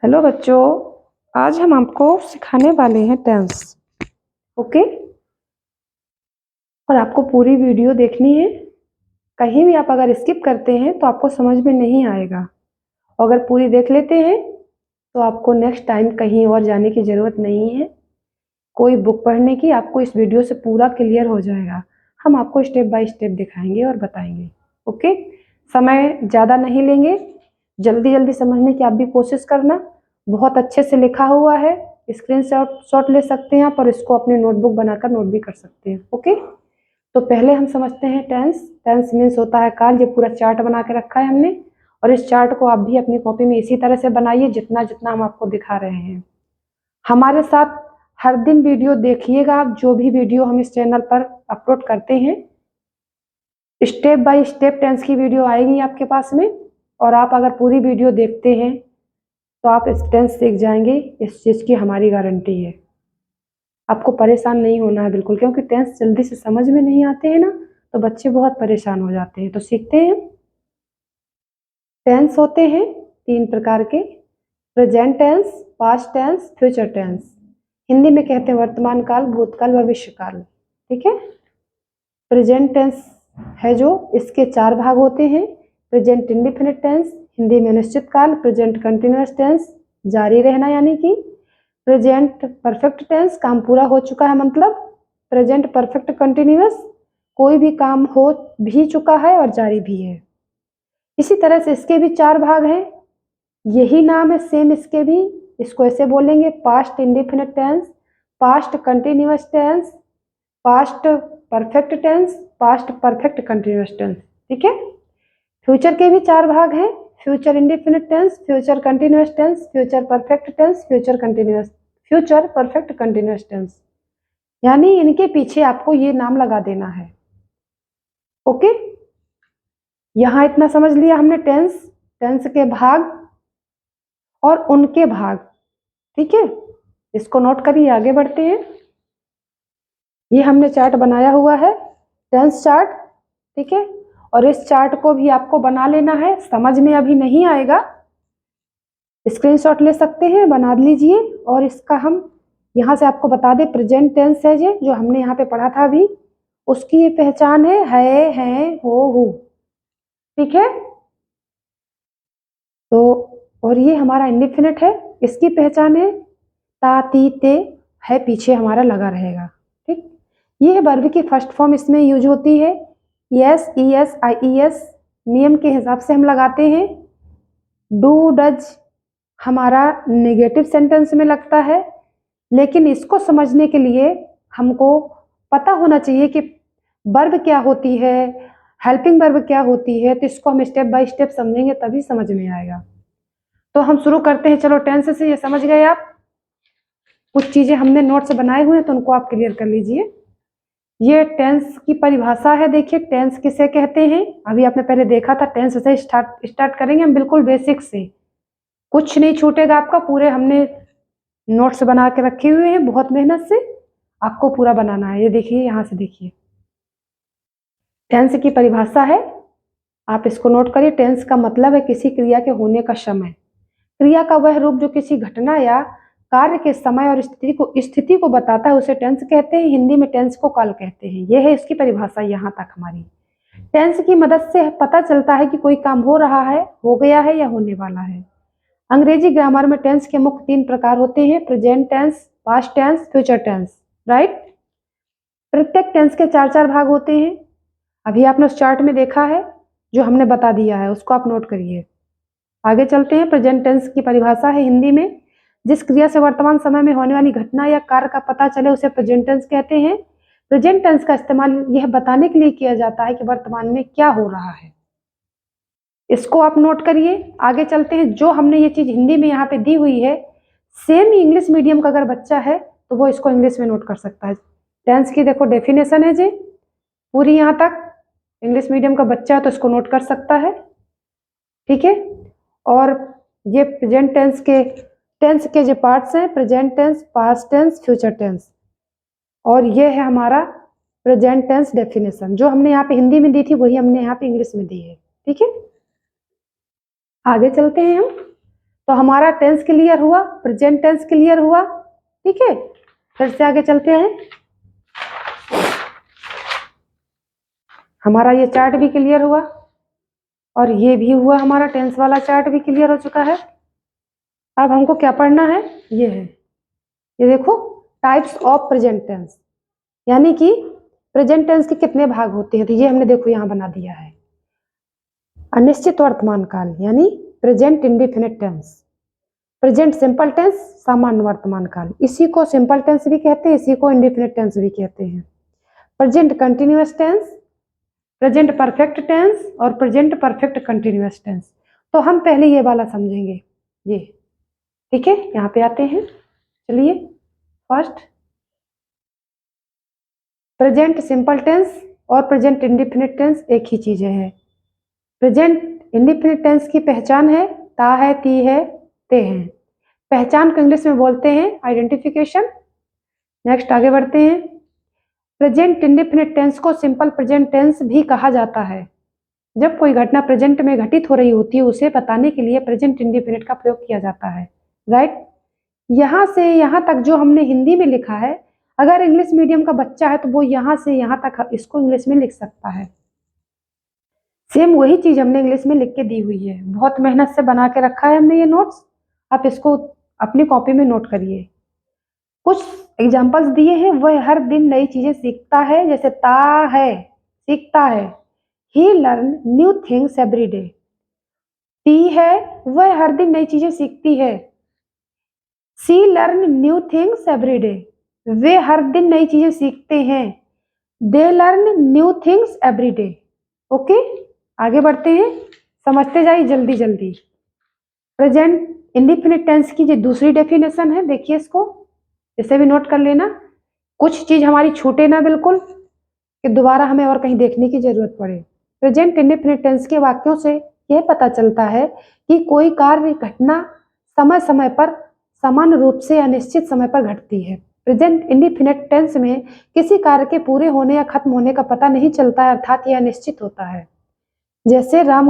Hello बच्चों, आज हम आपको सिखाने वाले हैं टेंस। ओके। और आपको पूरी वीडियो देखनी है। कहीं भी आप अगर स्किप करते हैं तो आपको समझ में नहीं आएगा। अगर पूरी देख लेते हैं तो आपको नेक्स्ट टाइम कहीं और जाने की ज़रूरत नहीं है, कोई बुक पढ़ने की। आपको इस वीडियो से पूरा क्लियर हो जाएगा। हम आपको स्टेप बाय स्टेप दिखाएंगे और बताएंगे। ओके। समय ज़्यादा नहीं लेंगे, जल्दी जल्दी समझने की आप भी कोशिश करना। बहुत अच्छे से लिखा हुआ है, स्क्रीन शॉट ले सकते हैं आप और इसको अपनी नोटबुक बनाकर नोट भी कर सकते हैं। ओके। तो पहले हम समझते हैं टेंस। टेंस मीन्स होता है काल। ये पूरा चार्ट बना के रखा है हमने, और इस चार्ट को आप भी अपनी कॉपी में इसी तरह से बनाइए जितना जितना हम आपको दिखा रहे हैं। हमारे साथ हर दिन वीडियो देखिएगा आप। जो भी वीडियो हम इस चैनल पर अपलोड करते हैं, स्टेप बाय स्टेप टेंस की वीडियो आएगी आपके पास में। और आप अगर पूरी वीडियो देखते हैं तो आप टेंस सीख जाएंगे, इस चीज़ की हमारी गारंटी है। आपको परेशान नहीं होना है बिल्कुल, क्योंकि टेंस जल्दी से समझ में नहीं आते हैं ना, तो बच्चे बहुत परेशान हो जाते हैं। तो सीखते हैं। टेंस होते हैं 3 प्रकार के: present tense, past tense, future tense. Hindi में कहते हैं वर्तमान काल, भूतकाल, भविष्य काल। ठीक है। प्रेजेंट टेंस है जो, इसके 4 भाग होते हैं: प्रेजेंट इंडेफिनिट टेंस, हिंदी में अनिश्चित काल; प्रेजेंट कंटिन्यूअस टेंस, जारी रहना यानी कि; प्रेजेंट परफेक्ट टेंस, काम पूरा हो चुका है मतलब; प्रेजेंट परफेक्ट कंटिन्यूअस, कोई भी काम हो भी चुका है और जारी भी है। इसी तरह से इसके भी 4 भाग हैं, यही नाम है सेम इसके भी। इसको ऐसे बोलेंगे: past indefinite tense, past continuous tense, past perfect tense, past perfect continuous tense. ठीक है। फ्यूचर के भी 4 भाग हैं: future indefinite tense, future continuous tense, future perfect tense, future perfect continuous tense. यानी इनके पीछे आपको ये नाम लगा देना है। ओके। यहां इतना समझ लिया हमने टेंस, टेंस के भाग और उनके भाग। ठीक है। इसको नोट करिए, आगे बढ़ते हैं। ये हमने चार्ट बनाया हुआ है, टेंस चार्ट। ठीक है। और इस चार्ट को भी आपको बना लेना है। समझ में अभी नहीं आएगा, स्क्रीनशॉट ले सकते हैं, बना लीजिए। और इसका हम यहाँ से आपको बता दें, प्रेजेंट टेंस है ये जो हमने यहाँ पे पढ़ा था अभी, उसकी ये पहचान है, हैं, हो। ठीक है। तो और ये हमारा इंडेफिनिट है, इसकी पहचान है ता, ती, ते, है पीछे हमारा लगा रहेगा। ठीक। ये वर्ब की फर्स्ट फॉर्म इसमें यूज होती है, यस, ई एस, आई ई एस। नियम के हिसाब से हम लगाते हैं। डू, डज हमारा नेगेटिव सेंटेंस में लगता है, लेकिन इसको समझने के लिए हमको पता होना चाहिए कि वर्ब क्या होती है, हेल्पिंग वर्ब क्या होती है। तो इसको हम स्टेप बाय स्टेप समझेंगे तभी समझ में आएगा। तो हम शुरू करते हैं। चलो, टेंस से ये समझ गए आप। कुछ चीजें हमने नोट्स बनाए हुए हैं तो उनको आप क्लियर कर लीजिए। ये टेंस की परिभाषा है। देखिए टेंस किसे कहते हैं, अभी आपने पहले देखा था। टेंस से स्टार्ट करेंगे हम बिल्कुल बेसिक से, कुछ नहीं छूटेगा आपका। पूरे हमने नोट्स बना के रखे हुए हैं, बहुत मेहनत से आपको पूरा बनाना है। ये देखिए, यहाँ से देखिए, टेंस की परिभाषा है, आप इसको नोट करिए। टेंस का मतलब है किसी क्रिया के होने का समय। क्रिया का वह रूप जो किसी घटना या कार्य के समय और स्थिति को बताता है, उसे टेंस कहते हैं। हिंदी में टेंस को काल कहते हैं। यह है इसकी परिभाषा यहाँ तक हमारी। टेंस की मदद से पता चलता है कि कोई काम हो रहा है, हो गया है या होने वाला है। अंग्रेजी ग्रामर में टेंस के मुख्य 3 प्रकार होते हैं: present tense, past tense, future tense. Right. प्रत्येक टेंस के 4 भाग होते हैं। अभी आपने उस चार्ट में देखा है, जो हमने बता दिया है, उसको आप नोट करिए। आगे चलते हैं। प्रेजेंट टेंस की परिभाषा है हिंदी में: जिस क्रिया से वर्तमान समय में होने वाली घटना या कार्य का पता चले उसे प्रेजेंट टेंस कहते हैं। प्रेजेंट टेंस का इस्तेमाल यह बताने के लिए किया जाता है कि वर्तमान में क्या हो रहा है। इसको आप नोट करिए। आगे चलते हैं। जो हमने ये चीज हिंदी में यहाँ पे दी हुई है, सेम इंग्लिश मीडियम का अगर बच्चा है तो वो इसको इंग्लिश में नोट कर सकता है। टेंस की देखो डेफिनेशन है जी पूरी, यहाँ तक इंग्लिश मीडियम का बच्चा है तो इसको नोट कर सकता है। ठीक है। और ये प्रेजेंट टेंस के जो पार्ट्स हैं: present tense, past tense, future tense. और ये है हमारा प्रेजेंट टेंस डेफिनेशन। जो हमने यहाँ पे हिंदी में दी थी वही हमने यहाँ पे इंग्लिश में दी है। ठीक है। आगे चलते हैं हम। तो हमारा टेंस क्लियर हुआ, प्रेजेंट टेंस क्लियर हुआ। ठीक है, फिर से आगे चलते हैं। हमारा ये चार्ट भी क्लियर हुआ और ये भी हुआ, हमारा टेंस वाला चार्ट भी क्लियर हो चुका है। अब हमको क्या पढ़ना है, ये है, ये देखो, टाइप्स ऑफ प्रेजेंट टेंस, यानी कि प्रेजेंट टेंस के कितने भाग होते हैं। तो ये हमने देखो यहाँ बना दिया है। अनिश्चित वर्तमान काल यानी present indefinite tense, present simple tense सामान्य वर्तमान काल, इसी को सिंपल टेंस भी कहते हैं, इसी को इंडेफिनिट टेंस भी कहते हैं। Present continuous tense, present perfect tense और प्रेजेंट परफेक्ट कंटिन्यूअस टेंस। तो हम पहले ये वाला समझेंगे, ये ठीक है। यहाँ पे आते हैं, चलिए। फर्स्ट, प्रेजेंट सिंपल टेंस और प्रेजेंट इंडेफिनिट टेंस एक ही चीज है। प्रेजेंट इंडेफिनिट टेंस की पहचान है ता है, ती है, ते हैं। पहचान को इंग्लिश में बोलते हैं आइडेंटिफिकेशन। नेक्स्ट आगे बढ़ते हैं। प्रेजेंट इंडेफिनिट टेंस को सिंपल प्रेजेंट टेंस भी कहा जाता है। जब कोई घटना प्रेजेंट में घटित हो रही होती है उसे बताने के लिए प्रेजेंट इंडेफिनिट का प्रयोग किया जाता है। राइट, यहाँ से यहाँ तक जो हमने हिंदी में लिखा है, अगर इंग्लिश मीडियम का बच्चा है तो वो यहाँ से यहाँ तक इसको इंग्लिश में लिख सकता है। सेम वही चीज हमने इंग्लिश में लिख के दी हुई है, बहुत मेहनत से बना के रखा है हमने ये नोट्स। आप इसको अपनी कॉपी में नोट करिए। कुछ एग्जाम्पल्स दिए हैं, वह हर दिन नई चीजें सीखता है, जैसे ता है, सीखता है। He learn new things every day. ती है, वह हर दिन नई चीजें सीखती है। She learn new things every day, वे हर दिन नई चीजें सीखते हैं। They learn new things every day. Okay, आगे बढ़ते हैं, समझते जाइए जल्दी जल्दी। प्रेजेंट इंडेफिनिट टेंस की जो दूसरी डेफिनेशन है, देखिए इसको, इसे भी नोट कर लेना, कुछ चीज हमारी छूटे ना बिल्कुल, कि दोबारा हमें और कहीं देखने की जरूरत पड़े। प्रेजेंट इंडेफिनिट टेंस के वाक्यों से यह पता चलता है कि कोई कार्य घटना समय समय पर समान रूप से अनिश्चित समय पर घटती है। प्रेजेंट इंडेफिनिट टेंस में किसी कार्य के पूरे होने या खत्म होने का पता नहीं चलता है, अर्थात यह अनिश्चित होता है। जैसे राम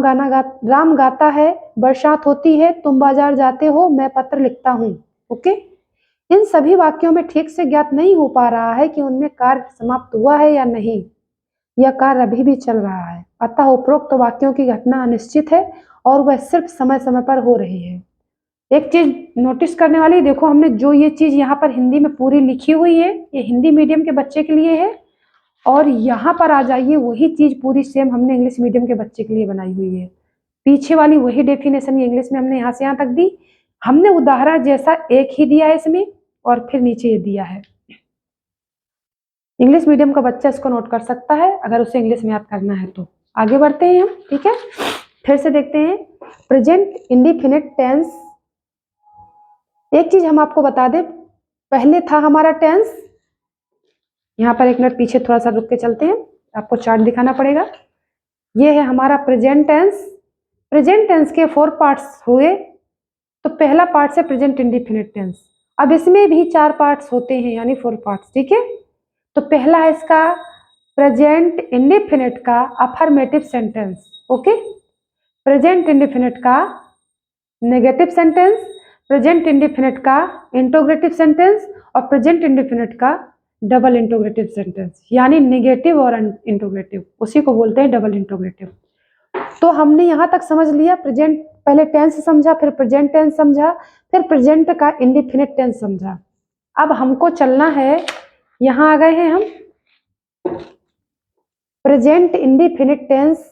गाता है, बरसात होती है, तुम बाजार जाते हो, मैं पत्र लिखता हूँ। ओके, इन सभी वाक्यों में ठीक से ज्ञात नहीं हो पा रहा है कि उनमें कार्य समाप्त हुआ है या नहीं, यह कार्य अभी भी चल रहा है। अतः उपरोक्त वाक्यों की घटना अनिश्चित है और वह सिर्फ समय समय पर हो रही है। एक चीज नोटिस करने वाली, देखो हमने जो ये चीज यहाँ पर हिंदी में पूरी लिखी हुई है, ये हिंदी मीडियम के बच्चे के लिए है, और यहाँ पर आ जाइए वही चीज पूरी सेम हमने इंग्लिश मीडियम के बच्चे के लिए बनाई हुई है। पीछे वाली वही डेफिनेशन इंग्लिश में हमने यहाँ से यहाँ तक दी, हमने उदाहरण जैसा एक ही दिया है इसमें, और फिर नीचे ये दिया है। इंग्लिश मीडियम का बच्चा इसको नोट कर सकता है अगर उसे इंग्लिश में याद करना है तो। आगे बढ़ते हैं हम, ठीक है, फिर से देखते हैं प्रेजेंट इंडेफिनिट टेंस। एक चीज हम आपको बता दें, पहले था हमारा टेंस, यहाँ पर एक मिनट पीछे थोड़ा सा रुक के चलते हैं, आपको चार्ट दिखाना पड़ेगा। ये है हमारा प्रेजेंट टेंस। प्रेजेंट टेंस के 4 पार्ट्स हुए, तो पहला पार्ट से प्रेजेंट इंडेफिनिट टेंस। अब इसमें भी 4 पार्ट्स होते हैं, यानी 4 पार्ट्स, ठीक है। तो पहला है इसका प्रेजेंट इंडेफिनिट का affirmative sentence. Okay, present indefinite का नेगेटिव सेंटेंस, प्रेजेंट इंडेफिनिट का इंटरोगेटिव सेंटेंस और प्रेजेंट इंडेफिनिट का डबल इंटरोगेटिव सेंटेंस, यानी नेगेटिव और इंटरोगेटिव, उसी को बोलते हैं डबल इंटरोगेटिव। तो हमने यहाँ तक समझ लिया, प्रेजेंट पहले टेंस समझा, फिर प्रेजेंट टेंस समझा, फिर प्रेजेंट का इंडेफिनिट टेंस समझा। अब हमको चलना है, यहाँ आ गए हैं हम प्रेजेंट इंडेफिनिट टेंस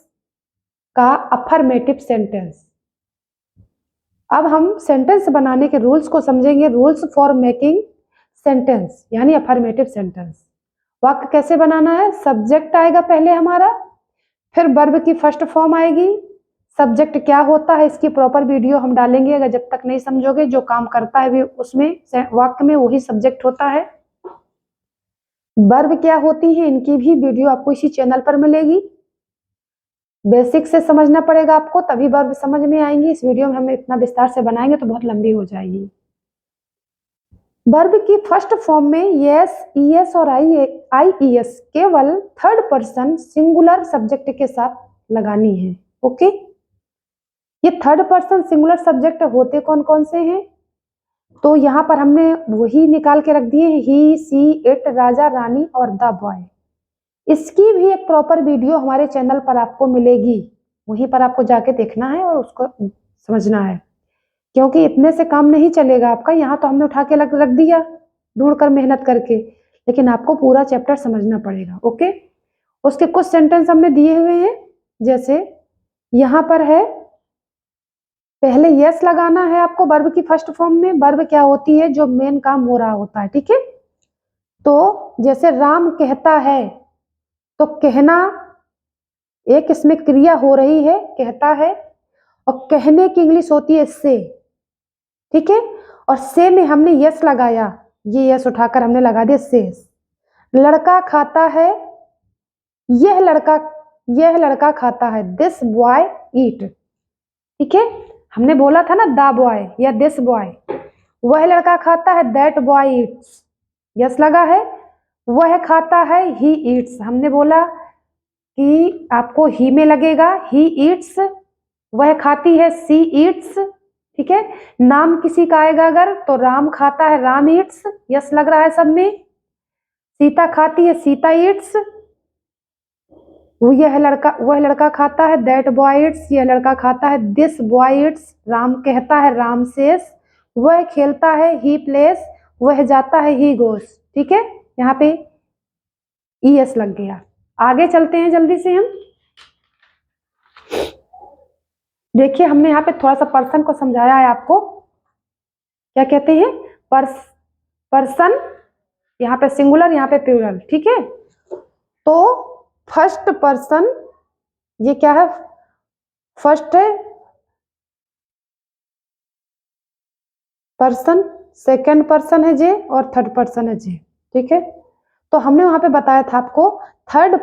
का अफर्मेटिव सेंटेंस। अब हम सेंटेंस बनाने के रूल्स को समझेंगे, रूल्स फॉर मेकिंग सेंटेंस यानी अफर्मेटिव सेंटेंस। वाक्य कैसे बनाना है, सब्जेक्ट आएगा पहले हमारा, फिर वर्ब की फर्स्ट फॉर्म आएगी। सब्जेक्ट क्या होता है इसकी प्रॉपर वीडियो हम डालेंगे, अगर जब तक नहीं समझोगे, जो काम करता है भी उसमें वाक्य में वही सब्जेक्ट होता है। वर्ब क्या होती है इनकी भी वीडियो आपको इसी चैनल पर मिलेगी। बेसिक से समझना पड़ेगा आपको, तभी वर्ब समझ में आएंगी। इस वीडियो में हम इतना विस्तार से बनाएंगे तो बहुत लंबी हो जाएगी। वर्ब की फर्स्ट फॉर्म में यस, ईएस और आईईएस केवल थर्ड पर्सन सिंगुलर सब्जेक्ट के साथ लगानी है। ओके, ये थर्ड पर्सन सिंगुलर सब्जेक्ट होते कौन कौन से हैं? तो यहाँ पर हमने वही निकाल के रख दिए हैं, ही, सी, इट, राजा, रानी और द बॉय। इसकी भी एक प्रॉपर वीडियो हमारे चैनल पर आपको मिलेगी, वहीं पर आपको जाके देखना है और उसको समझना है, क्योंकि इतने से काम नहीं चलेगा आपका। यहाँ तो हमने उठा के रख दिया ढूंढ कर मेहनत करके, लेकिन आपको पूरा चैप्टर समझना पड़ेगा। ओके, उसके कुछ सेंटेंस हमने दिए हुए हैं, जैसे यहाँ पर है, पहले यस लगाना है आपको वर्ब की फर्स्ट फॉर्म में। वर्ब क्या होती है? जो मेन काम हो रहा होता है, ठीक है। तो जैसे राम कहता है, तो कहना एक इसमें क्रिया हो रही है, कहता है, और कहने की इंग्लिश होती है से, ठीक है। और से में हमने यस लगाया, ये यस उठाकर हमने लगा दिया से। लड़का खाता है, यह लड़का खाता है, दिस बॉय ईट, ठीक है। हमने बोला था ना द बॉय या दिस बॉय, वह लड़का खाता है, दैट बॉय ईट्स, यस लगा है। वह खाता है, ही ईट्स, हमने बोला कि आपको ही में लगेगा, ही ईट्स। वह खाती है, सी ईट्स, ठीक है। नाम किसी का आएगा अगर, तो राम खाता है, राम ईट्स, यस लग रहा है सब में। सीता खाती है, सीता ईट्स। वह लड़का खाता है, दैट बॉय ईट्स, यह लड़का खाता है, दिस बॉय ईट्स। राम कहता है, राम सेस। वह खेलता है, ही प्लेस। वह जाता है, ही गोस, ठीक है। यहाँ पे ईएस लग गया। आगे चलते हैं जल्दी से हम। देखिए हमने यहाँ पे थोड़ा सा पर्सन को समझाया है आपको, क्या कहते हैं पर्सन, यहाँ पे सिंगुलर, यहाँ पे प्लूरल, ठीक है। तो फर्स्ट पर्सन ये क्या है? फर्स्ट पर्सन, सेकंड पर्सन है जे, और थर्ड पर्सन है जे, ठीक है। तो हमने वहां पे बताया था आपको थर्ड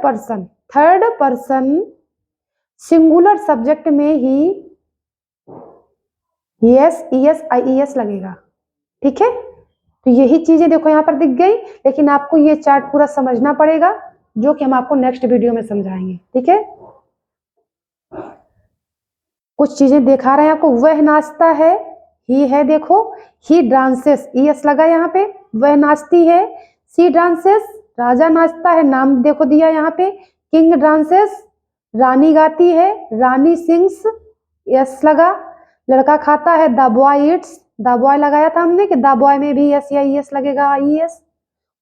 पर्सन सिंगुलर सब्जेक्ट में ही यस, ईएस, आईईएस लगेगा, ठीक है। तो यही चीजें देखो यहाँ पर दिख गई, लेकिन आपको ये चार्ट पूरा समझना पड़ेगा, जो कि हम आपको नेक्स्ट वीडियो में समझाएंगे, ठीक है। कुछ चीजें दिखा रहे हैं आपको। वह नाचता है, ही है देखो, ही डांसेस, ईएस लगा यहाँ पे। वह नाचती है, सी डांसेस। राजा नाचता है, नाम देखो दिया यहाँ पे, किंग डांसेस। रानी गाती है, रानी सिंग्स, यस लगा। लड़का खाता है, the boy Yeats, the boy लगाया था हमने कि द बॉय में भी यस या ईएस लगेगा, आईएस।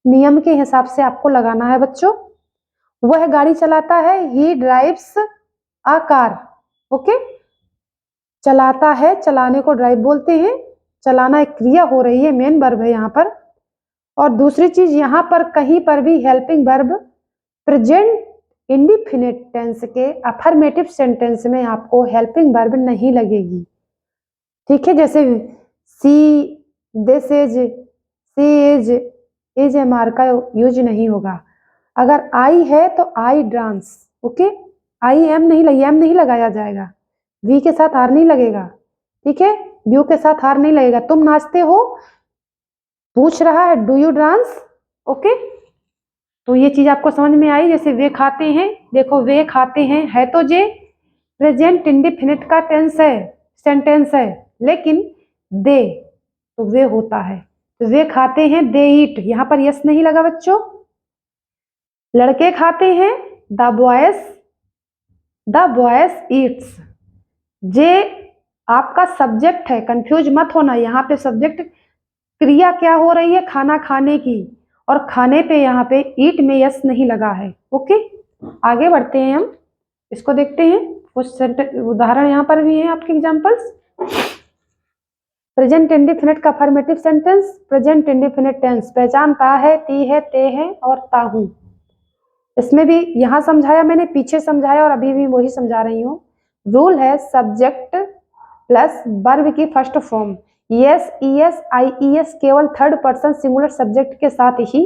नियम के हिसाब से आपको लगाना है बच्चों। वह गाड़ी चलाता है, ही ड्राइव्स अ कार, ओके। चलाता है, चलाने को ड्राइव बोलते हैं। चलाना एक क्रिया हो रही है, मेन वर्ब है यहाँ पर। और दूसरी चीज, यहाँ पर कहीं पर भी helping verb present indefinite tense के अफर्मेटिव सेंटेंस में आपको हेल्पिंग वर्ब नहीं लगेगी, ठीक है। जैसे she, this is, she is am are का यूज नहीं होगा। अगर आई है तो I dance, okay. I am नहीं लगाया जाएगा, वी के साथ आर नहीं लगेगा, ठीक है। यू के साथ आर नहीं लगेगा। तुम नाचते हो, पूछ रहा है डू यू डांस, ओके। तो ये चीज आपको समझ में आई। जैसे वे खाते हैं, देखो वे खाते हैं है तो जे प्रेजेंट इंडिफिनिट का टेंस है, सेंटेंस है, लेकिन दे तो वे होता है। तो वे खाते हैं, दे ईट, यहाँ पर यस नहीं लगा बच्चों। लड़के खाते हैं, द बॉयज ईट्स। जे आपका सब्जेक्ट है, कंफ्यूज मत होना, यहाँ पे सब्जेक्ट क्रिया क्या हो रही है? खाना खाने की, और खाने पे यहाँ पे ईट में यस नहीं लगा है, ओके। आगे बढ़ते हैं हम, इसको देखते हैं। कुछ उदाहरण यहाँ पर भी हैं आपके एग्जांपल्स। प्रेजेंट इंडिफिनिट का affirmative sentence, present indefinite tense, पहचान ता है, ती है, ते है और ताहू। इसमें भी यहाँ समझाया मैंने, पीछे समझाया और अभी भी वही समझा रही हूँ। रूल है सब्जेक्ट प्लस वर्ब की first form S, E S, I E S केवल थर्ड पर्सन सिंगुलर सब्जेक्ट के साथ ही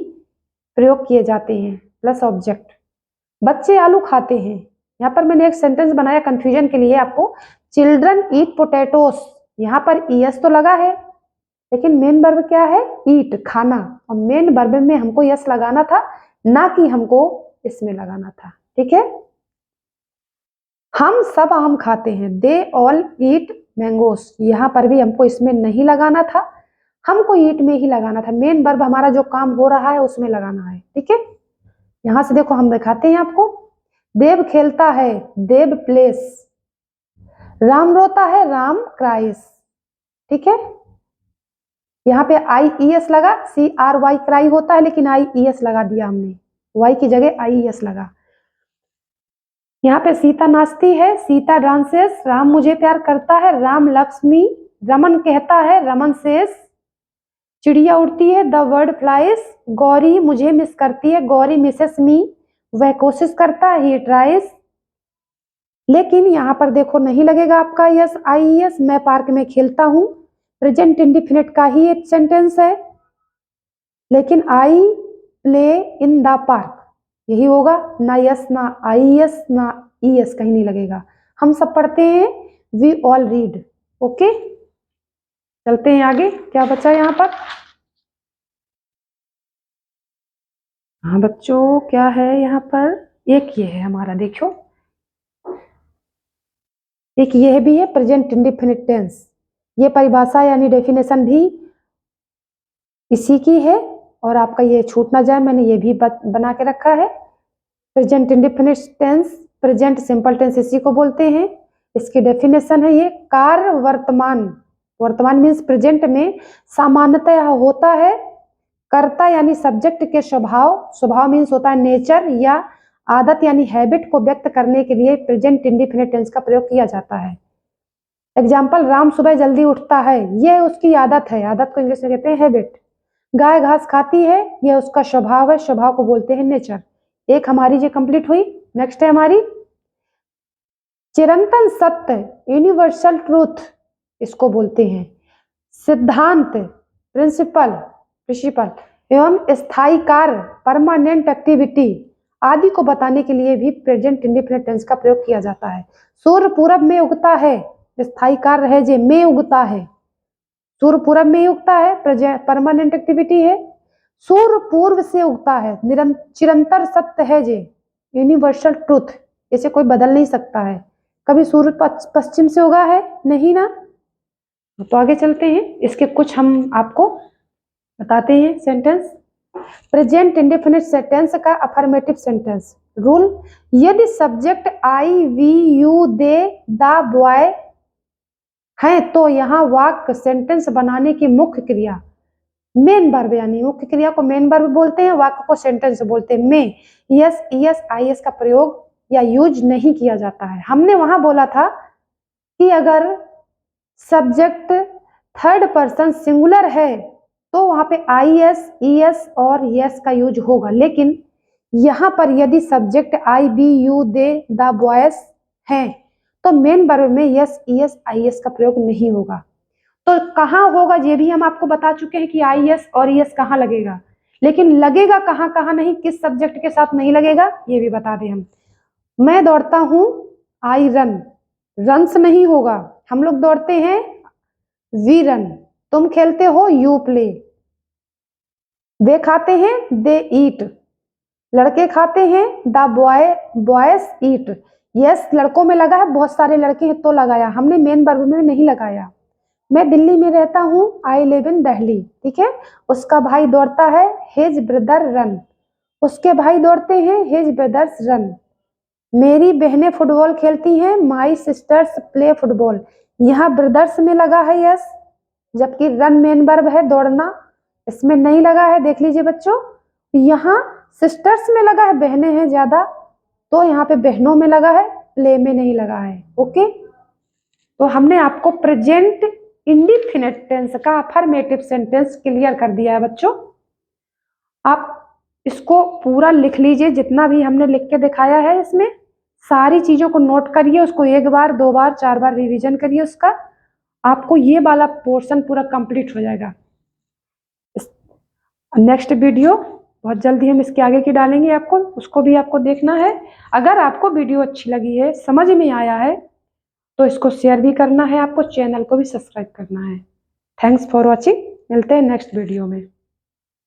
प्रयोग किए जाते हैं, प्लस ऑब्जेक्ट। बच्चे आलू खाते हैं, यहाँ पर मैंने एक सेंटेंस बनाया कंफ्यूजन के लिए आपको। चिल्ड्रन ईट पोटैटोस, यहाँ पर ईएस तो लगा है, लेकिन मेन वर्ब क्या है? ईट, खाना। और मेन वर्ब में हमको यस लगाना था, ना कि हमको इसमें लगाना था, ठीक है। हम सब आम खाते हैं, दे ऑल ईट मैंगोस। यहाँ पर भी हमको इसमें नहीं लगाना था, हमको ईट में ही लगाना था। मेन वर्ब हमारा जो काम हो रहा है उसमें लगाना है, ठीक है। यहां से देखो हम दिखाते हैं आपको। देव खेलता है, देव प्लेस। राम रोता है, राम क्राइस, ठीक है। यहाँ पे IES लगा, CRY क्राई होता है, लेकिन IES लगा दिया हमने, वाई की जगह IES लगा। यहाँ पे सीता नाचती है, सीता डांसेस। राम मुझे प्यार करता है, राम लव्स मी। रमन कहता है, रमन सेज। चिड़िया उड़ती है, द बर्ड फ्लाइज। गौरी मुझे मिस करती है, गौरी मिसेस मी। वह कोशिश करता है, ही ट्राइज। लेकिन यहाँ पर देखो नहीं लगेगा आपका यस IES। मैं पार्क में खेलता हूँ, प्रेजेंट इंडिफिनिट का ही एक सेंटेंस है, लेकिन I play in the park यही होगा। ना यस ना IES ना ES कहीं नहीं लगेगा। हम सब पढ़ते हैं, वी ऑल रीड। ओके, चलते हैं आगे। क्या बचा यहाँ पर? हाँ बच्चों, क्या है यहाँ पर? एक ये है हमारा, देखो एक ये भी है प्रेजेंट इंडिफिनिट टेंस। ये परिभाषा यानी डेफिनेशन भी इसी की है, और आपका ये छूट ना जाए मैंने ये भी बना के रखा है। Present indefinite tense, present simple tense इसी को बोलते हैं। इसकी डेफिनेशन है ये, कार्य वर्तमान, वर्तमान मीन्स प्रेजेंट में सामान्यतः होता है कर्ता यानी सब्जेक्ट के स्वभाव, स्वभाव मीन्स होता है नेचर या आदत यानी हैबिट को व्यक्त करने के लिए प्रेजेंट इंडिफिनिट टेंस का प्रयोग किया जाता है। एग्जाम्पल, राम सुबह जल्दी उठता है, यह उसकी आदत है, आदत को इंग्लिश में कहते हैं हैबिट। गाय घास खाती है, यह उसका स्वभाव है, स्वभाव को बोलते हैं नेचर। एक हमारी जो कंप्लीट हुई। नेक्स्ट है हमारी चिरंतन सत्य, यूनिवर्सल ट्रूथ इसको बोलते हैं। सिद्धांत, प्रिंसिपल, प्रिंसिपल एवं स्थायी कार्य, परमानेंट एक्टिविटी आदि को बताने के लिए भी प्रेजेंट इंडिफिनिट टेंस का प्रयोग किया जाता है। सूर्य पूरब में उगता है, स्थायी कार्य है जे में उगता है, सूर्य पूरब में उगता है, परमानेंट एक्टिविटी है। सूर्य पूर्व से उगता है, चिरंतर सत्य है जे, यूनिवर्सल ट्रूथ, इसे कोई बदल नहीं सकता है। कभी सूर्य पश्चिम से उगा है? नहीं ना। तो आगे चलते हैं, इसके कुछ हम आपको बताते हैं सेंटेंस। प्रेजेंट इंडेफिनिट सेंटेंस का अफर्मेटिव सेंटेंस रूल, यदि subject I we you they the boy है तो यहाँ वाक्य सेंटेंस बनाने की मुख्य क्रिया मेन वर्ब, यानी मुख्य क्रिया को मेन वर्ब बोलते हैं, वाक्य को सेंटेंस बोलते हैं। में यस ES IS का प्रयोग या यूज नहीं किया जाता है। हमने वहां बोला था कि अगर सब्जेक्ट थर्ड पर्सन सिंगुलर है तो वहां पे IS ES और यस का यूज होगा, लेकिन यहां पर यदि subject I B U they the boys है तो मेन वर्ब में यस ES IS का प्रयोग नहीं होगा। तो कहाँ होगा ये भी हम आपको बता चुके हैं कि IS और ES कहाँ लगेगा, लेकिन लगेगा कहाँ कहाँ नहीं, किस सब्जेक्ट के साथ नहीं लगेगा ये भी बता दें हम। मैं दौड़ता हूं, आई रन, रन्स नहीं होगा, हम लोग दौड़ते हैं वी रन। तुम खेलते हो, यू प्ले। वे खाते हैं, दे ईट। लड़के खाते हैं, द बॉयज ईट। यस लड़कों में लगा है, बहुत सारे लड़के हैं तो लगाया, हमने मेन वर्ब में नहीं लगाया। मैं दिल्ली में रहता हूँ, आई लिव इन दिल्ली, ठीक है। उसका भाई दौड़ता है, हिज ब्रदर रन, उसके भाई दौड़ते हैं, हिज ब्रदर्स रन। मेरी बहनें फुटबॉल खेलती हैं, माई सिस्टर्स प्ले फुटबॉल। यहाँ ब्रदर्स में लगा है यस, जबकि रन मेन वर्ब है दौड़ना, इसमें नहीं लगा है। देख लीजिए बच्चों, यहाँ सिस्टर्स में लगा है, बहनें हैं ज्यादा, तो यहाँ पे बहनों में लगा है, प्ले में नहीं लगा है। ओके, तो हमने आपको प्रेजेंट इंडिफिनिट टेंस का अफर्मेटिव सेंटेंस क्लियर कर दिया है बच्चों। आप इसको पूरा लिख लीजिए, जितना भी हमने लिख के दिखाया है इसमें सारी चीजों को नोट करिए, उसको एक बार 2 बार 4 बार रिवीजन करिए उसका, आपको ये वाला पोर्शन पूरा कंप्लीट हो जाएगा। नेक्स्ट वीडियो बहुत जल्दी हम इसके आगे की डालेंगे आपको, उसको भी आपको देखना है। अगर आपको वीडियो अच्छी लगी है, समझ में आया है, तो इसको शेयर भी करना है, आपको चैनल को भी सब्सक्राइब करना है। थैंक्स फॉर वॉचिंग, मिलते हैं नेक्स्ट वीडियो में।